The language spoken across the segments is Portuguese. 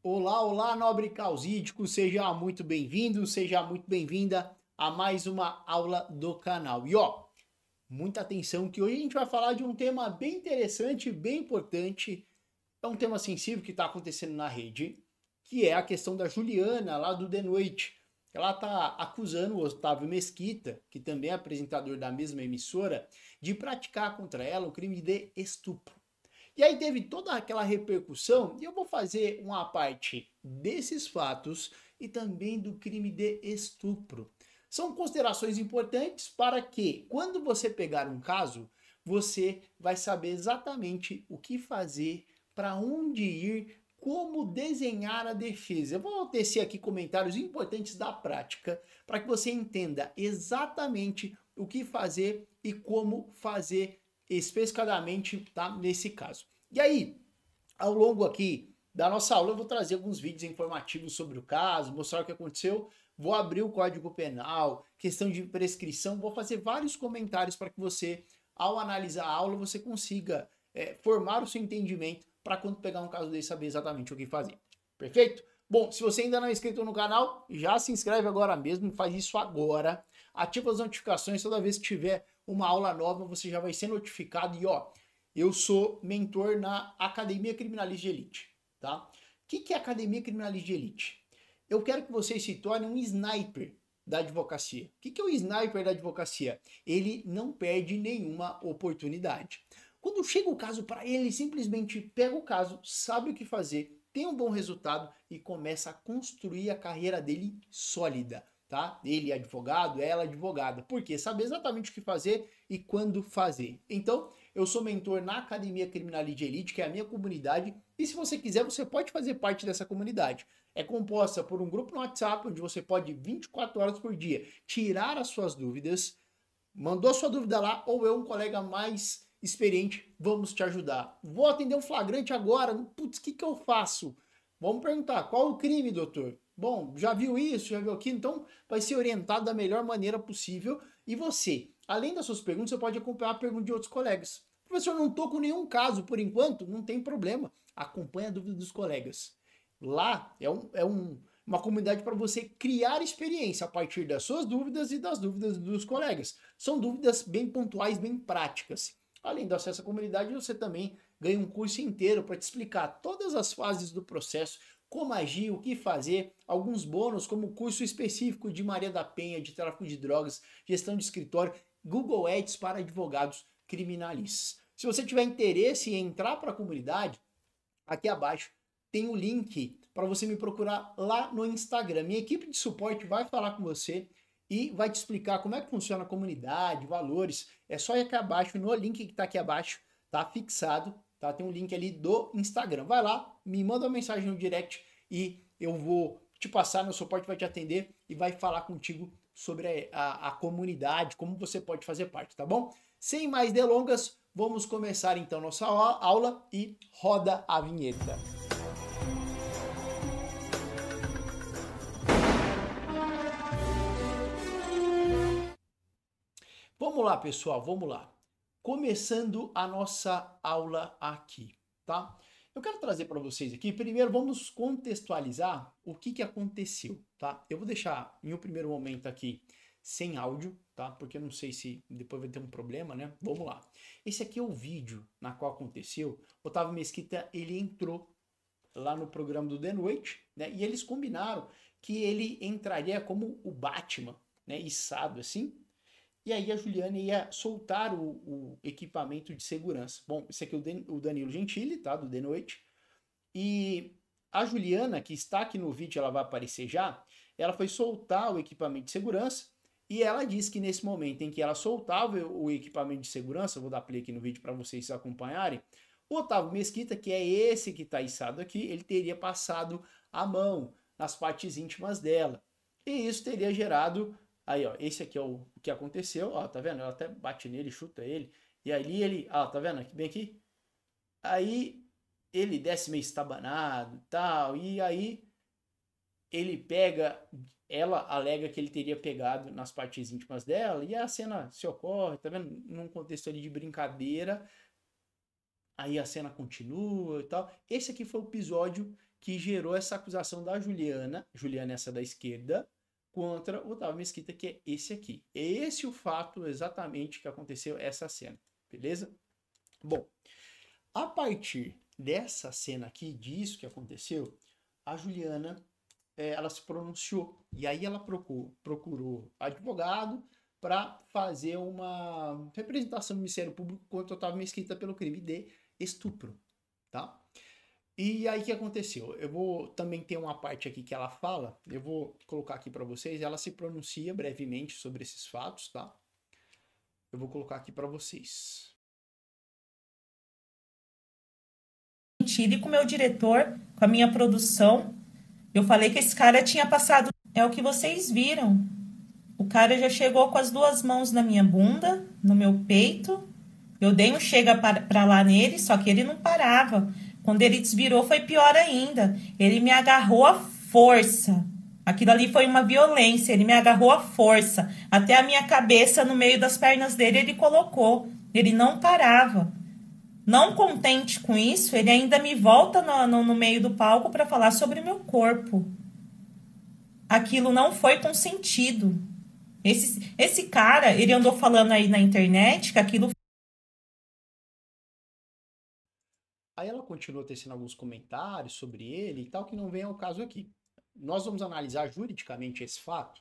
Olá, olá, nobre causídico, seja muito bem-vindo, seja muito bem-vinda a mais uma aula do canal. E ó, muita atenção que hoje a gente vai falar de um tema bem interessante, bem importante, é um tema sensível que está acontecendo na rede, que é a questão da Juliana lá do The Noite. Ela está acusando o Otávio Mesquita, que também é apresentador da mesma emissora, de praticar contra ela um crime de estupro. E aí teve toda aquela repercussão, e eu vou fazer uma parte desses fatos e também do crime de estupro. São considerações importantes para que, quando você pegar um caso, você vai saber exatamente o que fazer, para onde ir, como desenhar a defesa. Eu vou tecer aqui comentários importantes da prática para que você entenda exatamente o que fazer e como fazer especificadamente, tá, nesse caso. E aí, ao longo aqui da nossa aula, eu vou trazer alguns vídeos informativos sobre o caso, mostrar o que aconteceu, vou abrir o Código Penal, questão de prescrição, vou fazer vários comentários para que você, ao analisar a aula, você consiga formar o seu entendimento para quando pegar um caso desse saber exatamente o que fazer. Perfeito? Bom, se você ainda não é inscrito no canal, já se inscreve agora mesmo, faz isso agora, ativa as notificações, toda vez que tiver uma aula nova, você já vai ser notificado. E ó, eu sou mentor na Academia Criminalista de Elite, tá? O que é Academia Criminalista de Elite? Eu quero que você se torne um sniper da advocacia. O que é o sniper da advocacia? Ele não perde nenhuma oportunidade. Quando chega o caso para ele, simplesmente pega o caso, sabe o que fazer, tem um bom resultado e começa a construir a carreira dele sólida, tá? Ele é advogado, ela é advogada. Por quê? Sabe exatamente o que fazer e quando fazer. Então, eu sou mentor na Academia Criminalista de Elite, que é a minha comunidade, e se você quiser, você pode fazer parte dessa comunidade. É composta por um grupo no WhatsApp, onde você pode 24 horas por dia tirar as suas dúvidas, mandou a sua dúvida lá, ou eu, um colega mais experiente, vamos te ajudar. Vou atender um flagrante agora, putz, o que eu faço? Vamos perguntar, qual o crime, doutor? Bom, já viu isso, já viu aquilo, então vai ser orientado da melhor maneira possível. E você, além das suas perguntas, você pode acompanhar a pergunta de outros colegas. Professor, não estou com nenhum caso por enquanto, não tem problema. Acompanhe a dúvida dos colegas. Lá uma comunidade para você criar experiência a partir das suas dúvidas e das dúvidas dos colegas. São dúvidas bem pontuais, bem práticas. Além do acesso à comunidade, você também ganha um curso inteiro para te explicar todas as fases do processo, como agir, o que fazer, alguns bônus, como o curso específico de Maria da Penha, de tráfico de drogas, gestão de escritório, Google Ads para advogados criminalistas. Se você tiver interesse em entrar para a comunidade, aqui abaixo tem o link para você me procurar lá no Instagram. Minha equipe de suporte vai falar com você e vai te explicar como é que funciona a comunidade, valores. É só ir aqui abaixo, no link que está aqui abaixo, tá fixado, tá? Tem um link ali do Instagram. Vai lá, me manda uma mensagem no direct e eu vou te passar, meu suporte vai te atender e vai falar contigo sobre a comunidade, como você pode fazer parte, tá bom? Sem mais delongas, vamos começar então nossa aula e roda a vinheta. Vamos lá, pessoal, vamos lá. Começando a nossa aula aqui, tá? Eu quero trazer para vocês aqui, primeiro vamos contextualizar o que aconteceu, tá? Eu vou deixar em um primeiro momento aqui sem áudio, tá? Porque eu não sei se depois vai ter um problema, né? Vamos lá. Esse aqui é o vídeo na qual aconteceu. O Otávio Mesquita, ele entrou lá no programa do The Noite, né? E eles combinaram que ele entraria como o Batman, né? Içado assim. E aí a Juliana ia soltar o equipamento de segurança. Bom, esse aqui é o Danilo Gentili, tá? Do The Noite. E a Juliana, que está aqui no vídeo, ela vai aparecer já, ela foi soltar o equipamento de segurança e ela disse que nesse momento em que ela soltava o equipamento de segurança, vou dar play aqui no vídeo para vocês acompanharem, o Otávio Mesquita, que é esse que está içado aqui, ele teria passado a mão nas partes íntimas dela. E isso teria gerado. Aí, ó, esse aqui é o que aconteceu, ó, tá vendo? Ela até bate nele, chuta ele. E ali ele, ó, tá vendo? Bem aqui. Aí ele desce meio estabanado e tal. E aí ele pega, ela alega que ele teria pegado nas partes íntimas dela. E a cena se ocorre, tá vendo? Num contexto ali de brincadeira. Aí a cena continua e tal. Esse aqui foi o episódio que gerou essa acusação da Juliana essa da esquerda, contra o Otávio Mesquita, que é esse aqui. É esse o fato exatamente que aconteceu, essa cena, beleza? Bom, a partir dessa cena aqui, disso que aconteceu, a Juliana, ela se pronunciou, e aí ela procurou advogado para fazer uma representação do Ministério Público contra o Otávio Mesquita pelo crime de estupro, tá? E aí o que aconteceu? Eu vou também ter uma parte aqui que ela fala, eu vou colocar aqui para vocês, ela se pronuncia brevemente sobre esses fatos, tá? Eu vou colocar aqui para vocês. E com o meu diretor, com a minha produção, eu falei que esse cara tinha passado. É o que vocês viram. O cara já chegou com as duas mãos na minha bunda, no meu peito. Eu dei um chega para lá nele, só que ele não parava. Quando ele desvirou, foi pior ainda. Ele me agarrou à força. Aquilo ali foi uma violência. Ele me agarrou à força. Até a minha cabeça no meio das pernas dele ele colocou. Ele não parava. Não contente com isso, ele ainda me volta no meio do palco para falar sobre meu corpo. Aquilo não foi consentido. Esse cara, ele andou falando aí na internet que aquilo. Aí ela continua tecendo alguns comentários sobre ele e tal, que não vem ao caso aqui. Nós vamos analisar juridicamente esse fato,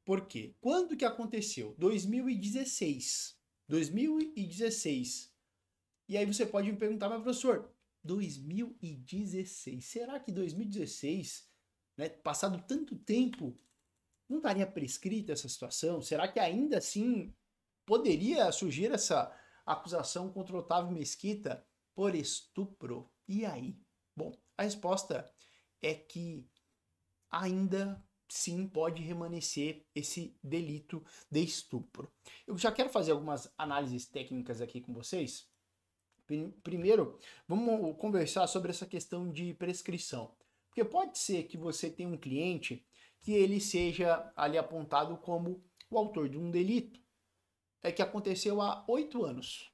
porque quando que aconteceu? 2016. 2016. E aí você pode me perguntar, mas professor, 2016, será que 2016, né, passado tanto tempo, não estaria prescrita essa situação? Será que ainda assim poderia surgir essa acusação contra o Otávio Mesquita por estupro? E aí? Bom, a resposta é que ainda sim pode remanescer esse delito de estupro. Eu já quero fazer algumas análises técnicas aqui com vocês. Primeiro, vamos conversar sobre essa questão de prescrição. Porque pode ser que você tenha um cliente que ele seja ali apontado como o autor de um delito que aconteceu há 8 anos.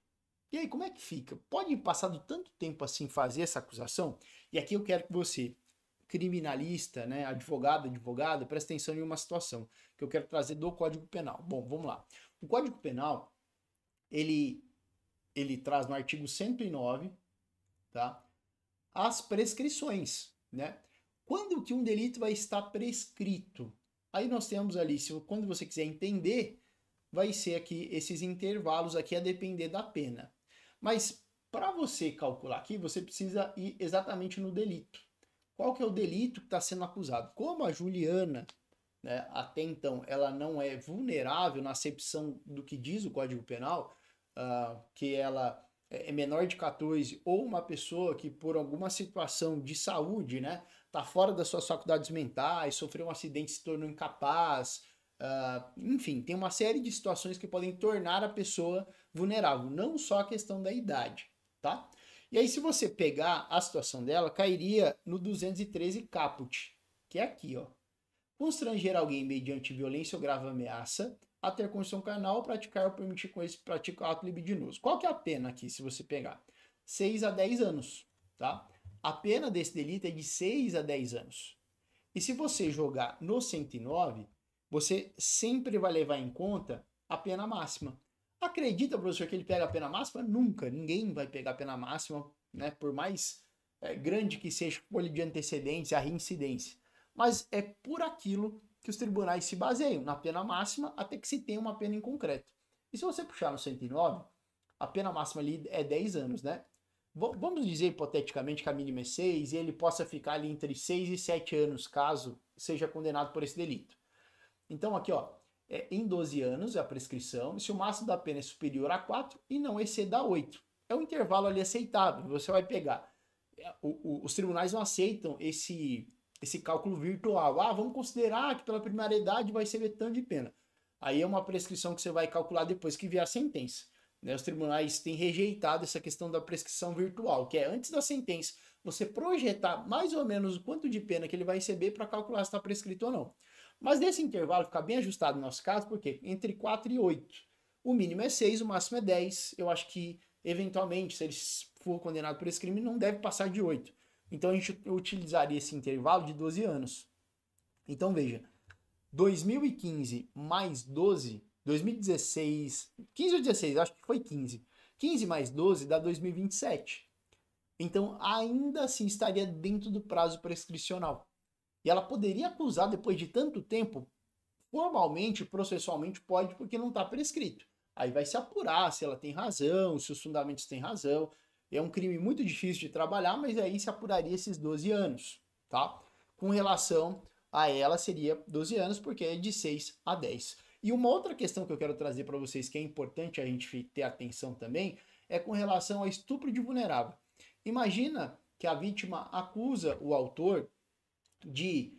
E aí, como é que fica? Pode passar tanto tempo assim fazer essa acusação? E aqui eu quero que você, criminalista, né, advogada, preste atenção em uma situação que eu quero trazer do Código Penal. Bom, vamos lá. O Código Penal, ele traz no artigo 109, tá, as prescrições, né? Quando que um delito vai estar prescrito? Aí nós temos ali, quando você quiser entender, vai ser aqui esses intervalos aqui a depender da pena. Mas para você calcular aqui, você precisa ir exatamente no delito. Qual que é o delito que está sendo acusado? Como a Juliana, né, até então, ela não é vulnerável na acepção do que diz o Código Penal, que ela é menor de 14 ou uma pessoa que por alguma situação de saúde, né, tá fora das suas faculdades mentais, sofreu um acidente e se tornou incapaz, enfim, tem uma série de situações que podem tornar a pessoa vulnerável, não só a questão da idade, tá? E aí se você pegar a situação dela, cairia no 213 caput, que é aqui, ó. Constranger alguém mediante violência ou grave ameaça a ter condição carnal, praticar ou permitir com esse praticar ato libidinoso. Qual que é a pena aqui, se você pegar? 6 a 10 anos, tá? A pena desse delito é de 6 a 10 anos. E se você jogar no 109, você sempre vai levar em conta a pena máxima. Acredita, professor, que ele pega a pena máxima? Nunca. Ninguém vai pegar a pena máxima, né? Por mais grande que seja a folha de antecedentes, a reincidência. Mas é por aquilo que os tribunais se baseiam, na pena máxima, até que se tenha uma pena em concreto. E se você puxar no 109, a pena máxima ali é 10 anos, né? Vamos dizer hipoteticamente que a mínima é 6 e ele possa ficar ali entre 6 e 7 anos, caso seja condenado por esse delito. Então aqui, ó, em 12 anos é a prescrição, se o máximo da pena é superior a 4 e não exceda 8. É um intervalo ali aceitável, você vai pegar. Os tribunais não aceitam esse cálculo virtual. Vamos considerar que pela primariedade vai ser tanto de pena. Aí é uma prescrição que você vai calcular depois que vier a sentença. Né? Os tribunais têm rejeitado essa questão da prescrição virtual, que é antes da sentença você projetar mais ou menos o quanto de pena que ele vai receber para calcular se está prescrito ou não. Mas nesse intervalo fica bem ajustado no nosso caso, porque entre 4 e 8. O mínimo é 6, o máximo é 10. Eu acho que, eventualmente, se ele for condenado por esse crime, não deve passar de 8. Então a gente utilizaria esse intervalo de 12 anos. Então veja, 2015 mais 12, 2016, 15 ou 16, acho que foi 15. 15 mais 12 dá 2027. Então ainda assim estaria dentro do prazo prescricional. E ela poderia acusar depois de tanto tempo? Formalmente, processualmente pode, porque não está prescrito. Aí vai se apurar se ela tem razão, se os fundamentos têm razão. É um crime muito difícil de trabalhar, mas aí se apuraria esses 12 anos, tá? Com relação a ela, seria 12 anos, porque é de 6 a 10. E uma outra questão que eu quero trazer para vocês, que é importante a gente ter atenção também, é com relação ao estupro de vulnerável. Imagina que a vítima acusa o autor de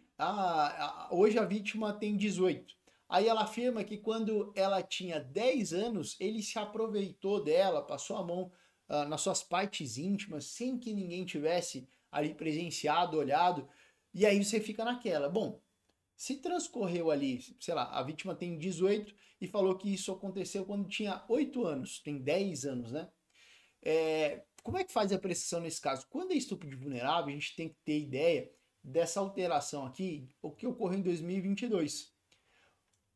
hoje a vítima tem 18. Aí ela afirma que quando ela tinha 10 anos, ele se aproveitou dela, passou a mão nas suas partes íntimas, sem que ninguém tivesse ali presenciado, olhado, e aí você fica naquela. Bom, se transcorreu ali, sei lá, a vítima tem 18 e falou que isso aconteceu quando tinha 8 anos, tem 10 anos, né? Como é que faz a prescrição nesse caso? Quando é estupro de vulnerável, a gente tem que ter ideia dessa alteração aqui, o que ocorreu em 2022.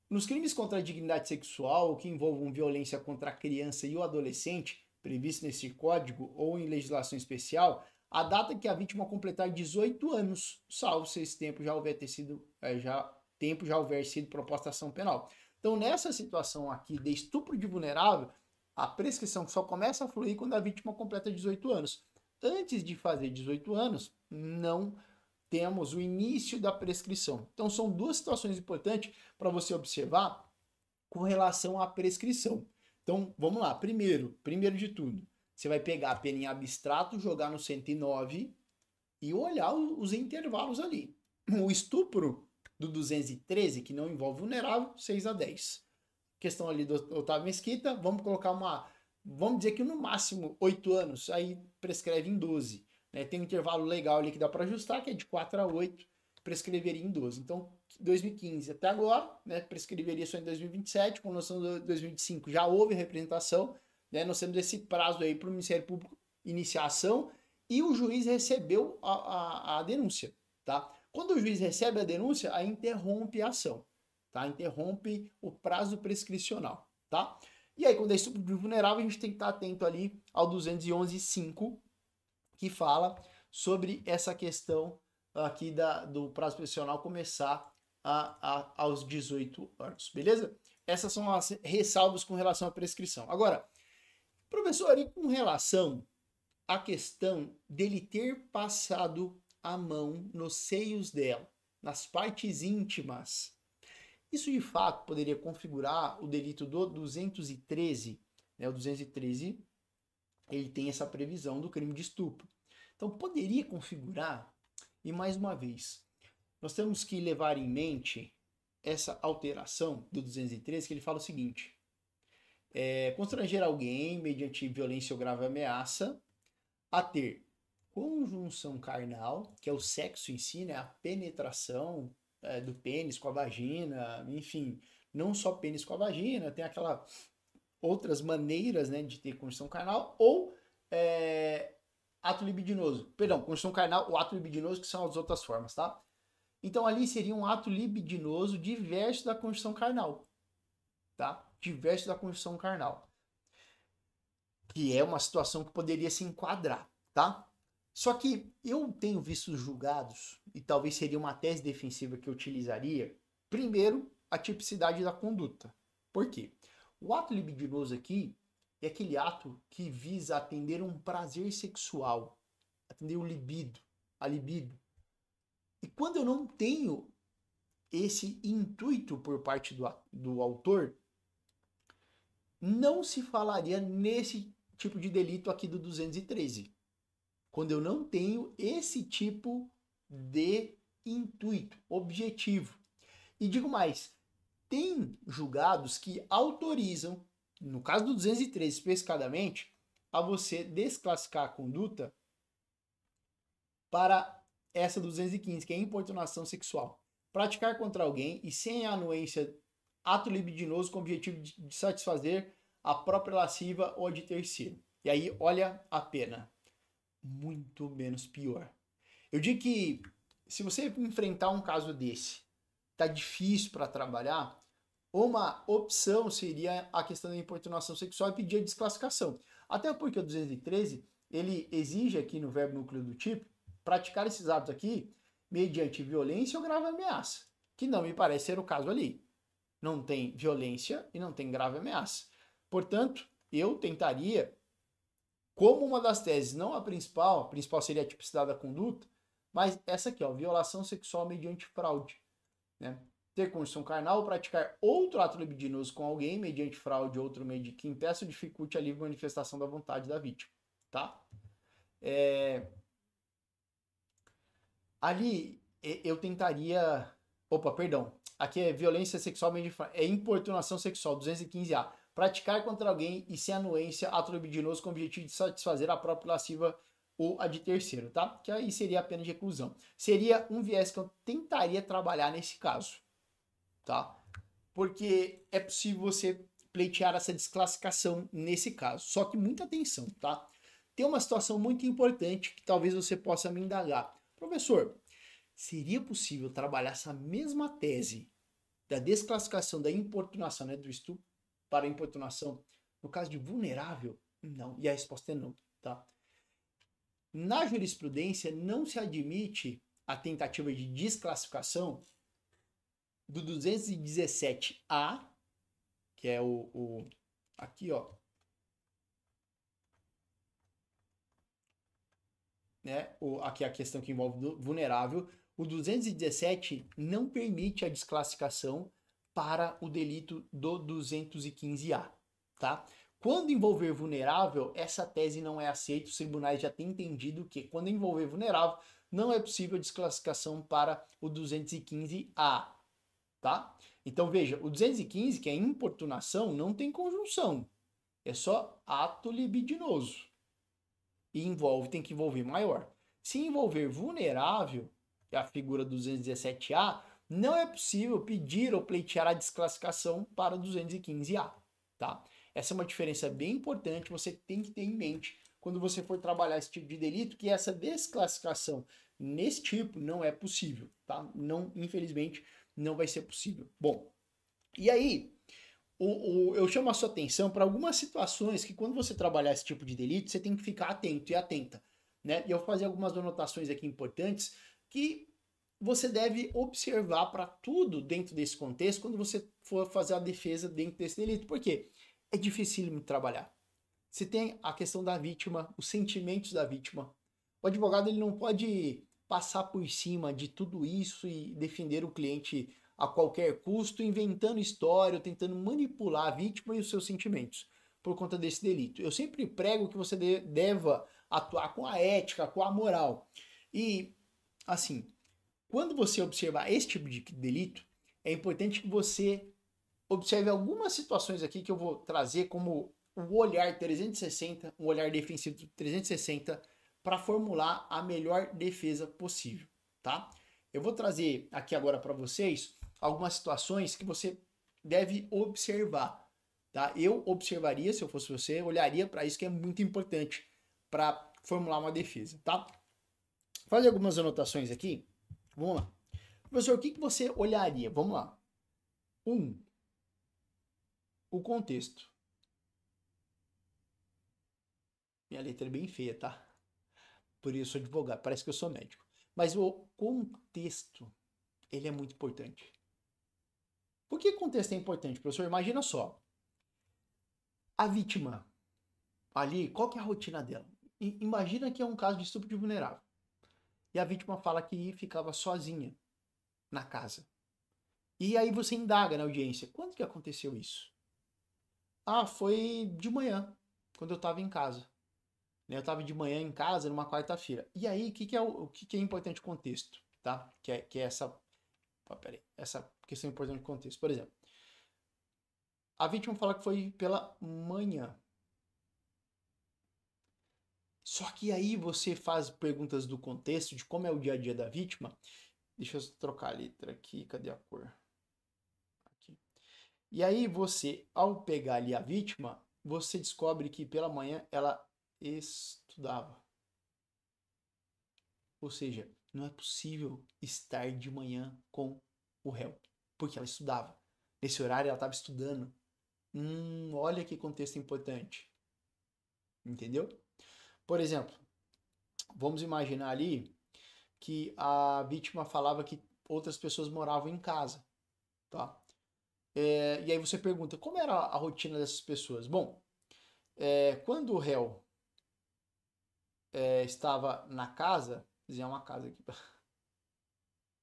Nos crimes contra a dignidade sexual, que envolvam violência contra a criança e o adolescente, previsto nesse código ou em legislação especial, a data que a vítima completar 18 anos, salvo se esse tempo já houver sido proposta ação penal. Então, nessa situação aqui de estupro de vulnerável, a prescrição só começa a fluir quando a vítima completa 18 anos. Antes de fazer 18 anos, não temos o início da prescrição. Então, são duas situações importantes para você observar com relação à prescrição. Então, vamos lá. Primeiro de tudo, você vai pegar a pena em abstrato, jogar no 109 e olhar os intervalos ali. O estupro do 213, que não envolve vulnerável, 6 a 10. Questão ali do Otávio Mesquita, vamos colocar vamos dizer que no máximo 8 anos, aí prescreve em 12. Né? Tem um intervalo legal ali que dá para ajustar, que é de 4 a 8, prescreveria em 12. Então, 2015 até agora, né, prescreveria só em 2027, com noção de 2025 já houve representação, né, nós temos esse prazo aí para o Ministério Público iniciar a ação e o juiz recebeu a denúncia, tá? Quando o juiz recebe a denúncia, aí interrompe a ação, tá? Interrompe o prazo prescricional, tá? E aí, quando é estupro de vulnerável, a gente tem que estar atento ali ao 211.5, que fala sobre essa questão aqui do prazo prescricional começar aos 18 anos, beleza? Essas são as ressalvas com relação à prescrição. Agora, professor, e com relação à questão dele ter passado a mão nos seios dela, nas partes íntimas, isso de fato poderia configurar o delito do 213, né? O 213, ele tem essa previsão do crime de estupro. Então poderia configurar, e mais uma vez, nós temos que levar em mente essa alteração do 213, que ele fala o seguinte: constranger alguém mediante violência ou grave ameaça a ter conjunção carnal, que é o sexo em si, né, a penetração do pênis com a vagina, enfim, não só pênis com a vagina, tem aquelas outras maneiras, né, de ter conjunção carnal, ou ato libidinoso. Perdão, conjunção carnal ou ato libidinoso, que são as outras formas, tá? Então ali seria um ato libidinoso diverso da conjunção carnal, tá? Diverso da conjunção carnal. Que é uma situação que poderia se enquadrar, tá? Só que eu tenho visto julgados, e talvez seria uma tese defensiva que eu utilizaria, primeiro, a tipicidade da conduta. Por quê? O ato libidinoso aqui é aquele ato que visa atender um prazer sexual, atender o libido, a libido. E quando eu não tenho esse intuito por parte do autor, não se falaria nesse tipo de delito aqui do 213. Quando eu não tenho esse tipo de intuito, objetivo. E digo mais, tem julgados que autorizam, no caso do 213 especificadamente, a você desclassificar a conduta para essa 215, que é a importunação sexual. Praticar contra alguém e sem anuência, ato libidinoso com o objetivo de satisfazer a própria lasciva ou de terceiro. E aí, olha a pena. Muito menos pior. Eu digo que se você enfrentar um caso desse, tá difícil para trabalhar, uma opção seria a questão da importunação sexual e pedir a desclassificação. Até porque o 213, ele exige aqui no verbo núcleo do tipo, praticar esses atos aqui mediante violência ou grave ameaça, que não me parece ser o caso ali. Não tem violência e não tem grave ameaça. Portanto, eu tentaria, como uma das teses, não a principal seria a tipicidade da conduta, mas essa aqui, ó, violação sexual mediante fraude, né? Ter condição carnal ou praticar outro ato libidinoso com alguém mediante fraude ou outro meio de que impeça ou dificulte a livre manifestação da vontade da vítima, tá? Ali eu tentaria... Opa, perdão. Aqui é violência sexual mediante... É importunação sexual, 215A. Praticar contra alguém e sem anuência ato libidinoso com o objetivo de satisfazer a própria lasciva ou a de terceiro, tá? Que aí seria a pena de reclusão. Seria um viés que eu tentaria trabalhar nesse caso, tá? Porque é possível você pleitear essa desclassificação nesse caso. Só que muita atenção, tá? Tem uma situação muito importante que talvez você possa me indagar. Professor, seria possível trabalhar essa mesma tese da desclassificação da importunação, né, do estupro para a importunação no caso de vulnerável? Não. E a resposta é não, tá? Na jurisprudência não se admite a tentativa de desclassificação do 217A, que é aqui, ó, né? Aqui é a questão que envolve vulnerável. O 217 não permite a desclassificação para o delito do 215A, tá? Quando envolver vulnerável, essa tese não é aceita. Os tribunais já têm entendido que quando envolver vulnerável, não é possível desclassificação para o 215A, tá? Então veja, o 215, que é importunação, não tem conjunção. É só ato libidinoso. E tem que envolver maior. Se envolver vulnerável, que é a figura do 217A, não é possível pedir ou pleitear a desclassificação para o 215A, tá? Essa é uma diferença bem importante, você tem que ter em mente quando você for trabalhar esse tipo de delito, que essa desclassificação nesse tipo não é possível, tá? Não, infelizmente, não vai ser possível. Bom, e aí, eu chamo a sua atenção para algumas situações que quando você trabalhar esse tipo de delito, você tem que ficar atento e atenta, né? E eu vou fazer algumas anotações aqui importantes que você deve observar para tudo dentro desse contexto quando você for fazer a defesa dentro desse delito. Por quê? É dificílimo de trabalhar. Você tem a questão da vítima, os sentimentos da vítima. O advogado ele não pode passar por cima de tudo isso e defender o cliente a qualquer custo, inventando história, ou tentando manipular a vítima e os seus sentimentos por conta desse delito. Eu sempre prego que você deva atuar com a ética, com a moral. E, assim, quando você observar esse tipo de delito, é importante que você observe algumas situações aqui que eu vou trazer como um olhar 360, um olhar defensivo 360 para formular a melhor defesa possível, tá? Eu vou trazer aqui agora para vocês algumas situações que você deve observar, tá? Eu observaria, se eu fosse você, olharia para isso que é muito importante para formular uma defesa, tá? Vou fazer algumas anotações aqui. Vamos lá. Professor, o que você olharia? Vamos lá. 1. O contexto. Minha letra é bem feia, tá? Por isso eu sou advogado, parece que eu sou médico. Mas o contexto, ele é muito importante. Por que o contexto é importante, professor? Imagina só. A vítima, ali, qual que é a rotina dela? Imagina que é um caso de estupro de vulnerável. E a vítima fala que ficava sozinha na casa. E aí você indaga na audiência, quando que aconteceu isso? Ah, foi de manhã, quando eu estava em casa. Eu estava de manhã em casa, numa quarta-feira. E aí, o que é importante o contexto, tá? Que é essa... Peraí, essa questão importante do contexto. Por exemplo, a vítima fala que foi pela manhã. Só que aí você faz perguntas do contexto, de como é o dia a dia da vítima. Deixa eu trocar a letra aqui, cadê a cor? Aqui. E aí você, ao pegar ali a vítima, você descobre que pela manhã ela estudava. Ou seja, não é possível estar de manhã com o réu, porque ela estudava. Nesse horário ela estava estudando. Olha que contexto importante. Entendeu? Por exemplo, vamos imaginar ali que a vítima falava que outras pessoas moravam em casa, tá? E aí você pergunta, como era a rotina dessas pessoas? Bom, quando o réu estava na casa, vou desenhar uma casa aqui.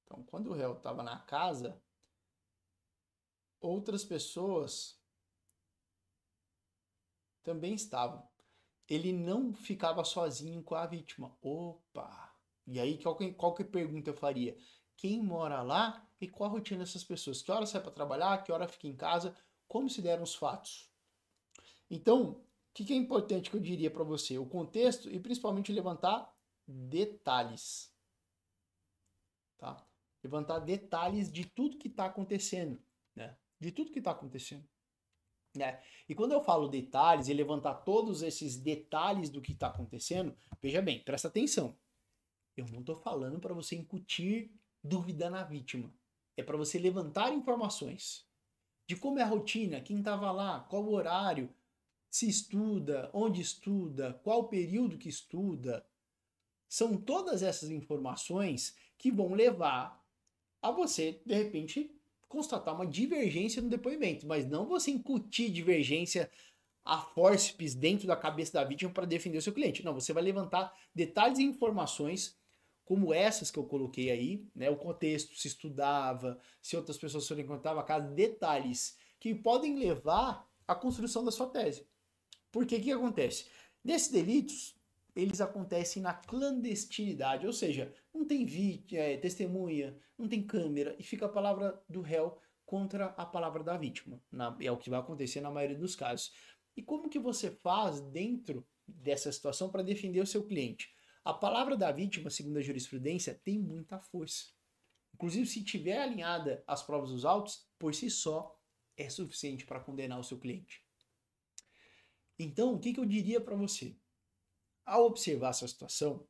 Então, quando o réu estava na casa, outras pessoas também estavam. Ele não ficava sozinho com a vítima. Opa! E aí, qual que pergunta eu faria? Quem mora lá e qual a rotina dessas pessoas? Que hora sai para trabalhar? Que hora fica em casa? Como se deram os fatos? Então, o que é importante que eu diria para você? O contexto e principalmente levantar detalhes. Tá? Levantar detalhes de tudo que está acontecendo. Né? De tudo que está acontecendo. Né? E quando eu falo detalhes e levantar todos esses detalhes do que está acontecendo, veja bem, presta atenção. Eu não estou falando para você incutir dúvida na vítima. É para você levantar informações de como é a rotina, quem estava lá, qual o horário, se estuda, onde estuda, qual o período que estuda. São todas essas informações que vão levar a você, de repente, constatar uma divergência no depoimento, mas não você incutir divergência a fórceps dentro da cabeça da vítima para defender o seu cliente. Não, você vai levantar detalhes e informações como essas que eu coloquei aí, né? O contexto, se estudava, se outras pessoas frequentavam a casa, detalhes que podem levar à construção da sua tese. Porque o que acontece? Nesses delitos, eles acontecem na clandestinidade, ou seja, não tem testemunha, não tem câmera, e fica a palavra do réu contra a palavra da vítima. É o que vai acontecer na maioria dos casos. E como que você faz dentro dessa situação para defender o seu cliente? A palavra da vítima, segundo a jurisprudência, tem muita força. Inclusive, se tiver alinhada às provas dos autos, por si só, é suficiente para condenar o seu cliente. Então, o que eu diria para você? Ao observar essa situação,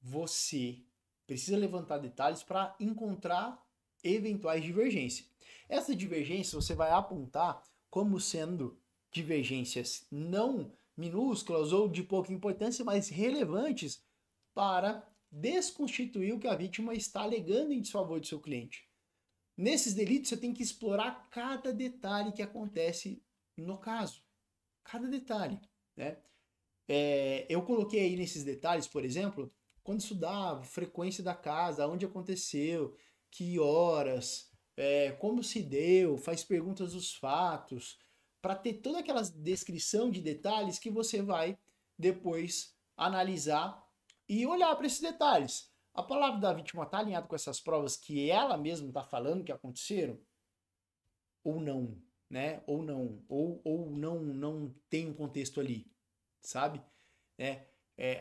você precisa levantar detalhes para encontrar eventuais divergências. Essa divergência você vai apontar como sendo divergências não minúsculas ou de pouca importância, mas relevantes para desconstituir o que a vítima está alegando em desfavor do seu cliente. Nesses delitos, você tem que explorar cada detalhe que acontece no caso. Cada detalhe, né? Eu coloquei aí nesses detalhes, por exemplo, quando estudava, frequência da casa, onde aconteceu, que horas, como se deu, faz perguntas dos fatos, para ter toda aquela descrição de detalhes que você vai depois analisar e olhar para esses detalhes. A palavra da vítima está alinhada com essas provas que ela mesma está falando que aconteceram? Ou não, né? Ou não tem um contexto ali, sabe?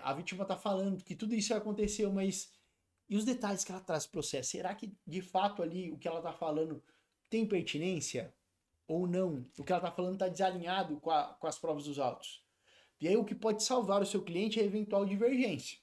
A vítima está falando que tudo isso aconteceu, mas e os detalhes que ela traz para o processo? Será que de fato ali o que ela está falando tem pertinência ou não? O que ela está falando está desalinhado com as provas dos autos? E aí o que pode salvar o seu cliente é a eventual divergência.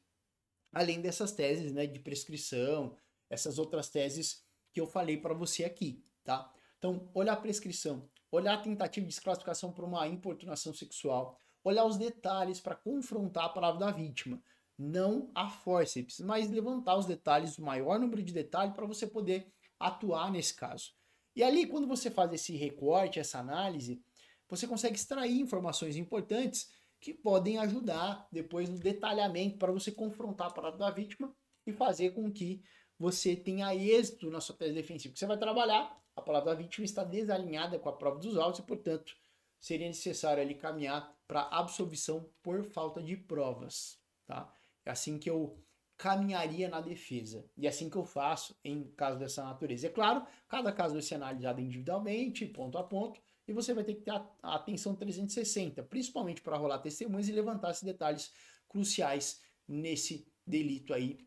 Além dessas teses, né, de prescrição, essas outras teses que eu falei para você aqui, tá? Então, olhar a prescrição, olhar a tentativa de desclassificação por uma importunação sexual, olhar os detalhes para confrontar a palavra da vítima. Não a fórceps, mas levantar os detalhes, o maior número de detalhes para você poder atuar nesse caso. E ali, quando você faz esse recorte, essa análise, você consegue extrair informações importantes que podem ajudar depois no detalhamento para você confrontar a palavra da vítima e fazer com que você tenha êxito na sua tese defensiva. Porque você vai trabalhar, a palavra da vítima está desalinhada com a prova dos autos e, portanto, seria necessário ali caminhar para absolvição por falta de provas, tá? É assim que eu caminharia na defesa. E é assim que eu faço em caso dessa natureza. É claro, cada caso vai ser analisado individualmente, ponto a ponto, e você vai ter que ter a atenção 360, principalmente para rolar testemunhas e levantar esses detalhes cruciais nesse delito aí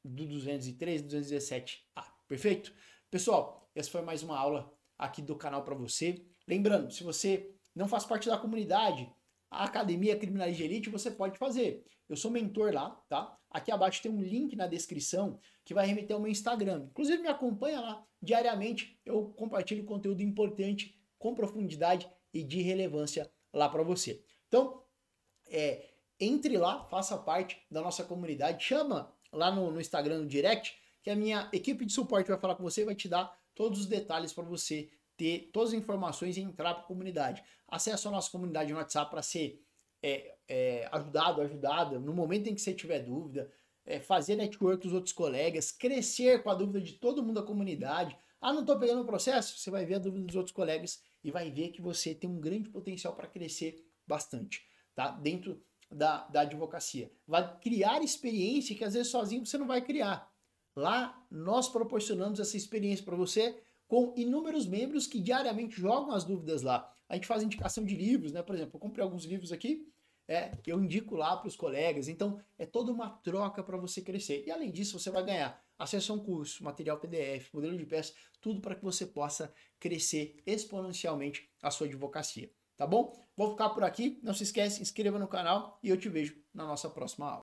do 213, 217A. Perfeito? Pessoal, essa foi mais uma aula aqui do canal para você. Lembrando, se você não faz parte da comunidade, a Academia Criminalista de Elite, você pode fazer. Eu sou mentor lá, tá? Aqui abaixo tem um link na descrição que vai remeter ao meu Instagram. Inclusive me acompanha lá. Diariamente eu compartilho conteúdo importante, com profundidade e de relevância lá para você. Então, entre lá, faça parte da nossa comunidade, chama lá no Instagram, no direct, que a minha equipe de suporte vai falar com você e vai te dar todos os detalhes para você ter todas as informações e entrar para a comunidade. Acesse a nossa comunidade no WhatsApp para ser ajudada no momento em que você tiver dúvida, fazer network com os outros colegas, crescer com a dúvida de todo mundo da comunidade. Ah, não estou pegando o processo? Você vai ver a dúvida dos outros colegas e vai ver que você tem um grande potencial para crescer bastante, tá? Dentro da advocacia. Vai criar experiência que às vezes sozinho você não vai criar. Lá nós proporcionamos essa experiência para você com inúmeros membros que diariamente jogam as dúvidas lá. A gente faz indicação de livros, né? Por exemplo, eu comprei alguns livros aqui, eu indico lá para os colegas. Então, é toda uma troca para você crescer. E além disso, você vai ganhar acesso a um curso, material PDF, modelo de peça, tudo para que você possa crescer exponencialmente a sua advocacia. Tá bom? Vou ficar por aqui. Não se esquece, inscreva no canal e eu te vejo na nossa próxima aula.